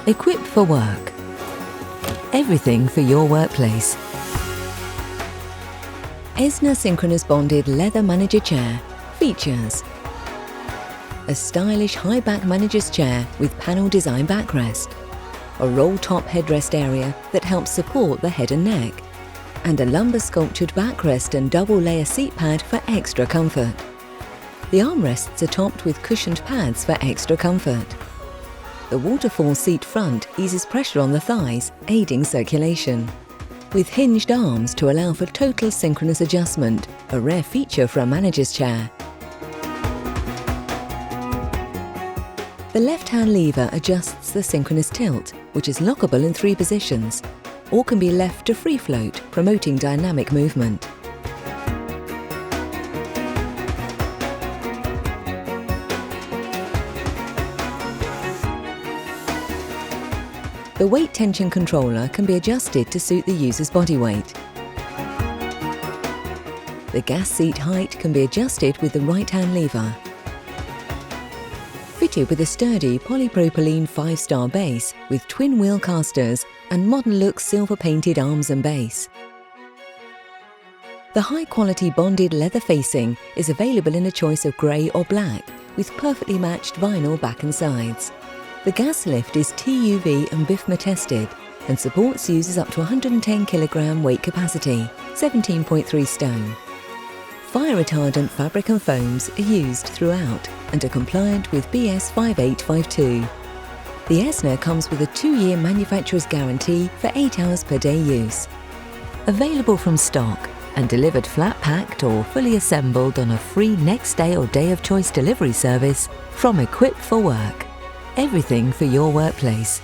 Equipped for work. Everything for your workplace. Esna Synchronous bonded leather manager chair features a stylish high-back manager's chair with panel design backrest, a roll-top headrest area that helps support the head and neck, and a lumber sculptured backrest and double-layer seat pad for extra comfort. The armrests are topped with cushioned pads for extra comfort. The waterfall seat front eases pressure on the thighs, aiding circulation. With hinged arms to allow for total synchronous adjustment, a rare feature for a manager's chair. The left-hand lever adjusts the synchronous tilt, which is lockable in 3 positions, or can be left to free float, promoting dynamic movement. The weight tension controller can be adjusted to suit the user's body weight. The gas seat height can be adjusted with the right-hand lever. Fitted with a sturdy polypropylene 5-star base with twin wheel casters and modern-look silver-painted arms and base. The high-quality bonded leather facing is available in a choice of grey or black with perfectly matched vinyl back and sides. The gas lift is TUV and BIFMA tested and supports users up to 110 kg weight capacity, 17.3 stone. Fire retardant fabric and foams are used throughout and are compliant with BS 5852. The Esna comes with a 2-year manufacturer's guarantee for 8 hours per day use. Available from stock and delivered flat packed or fully assembled on a free next day or day of choice delivery service from Equipped for Work. Everything for your workplace.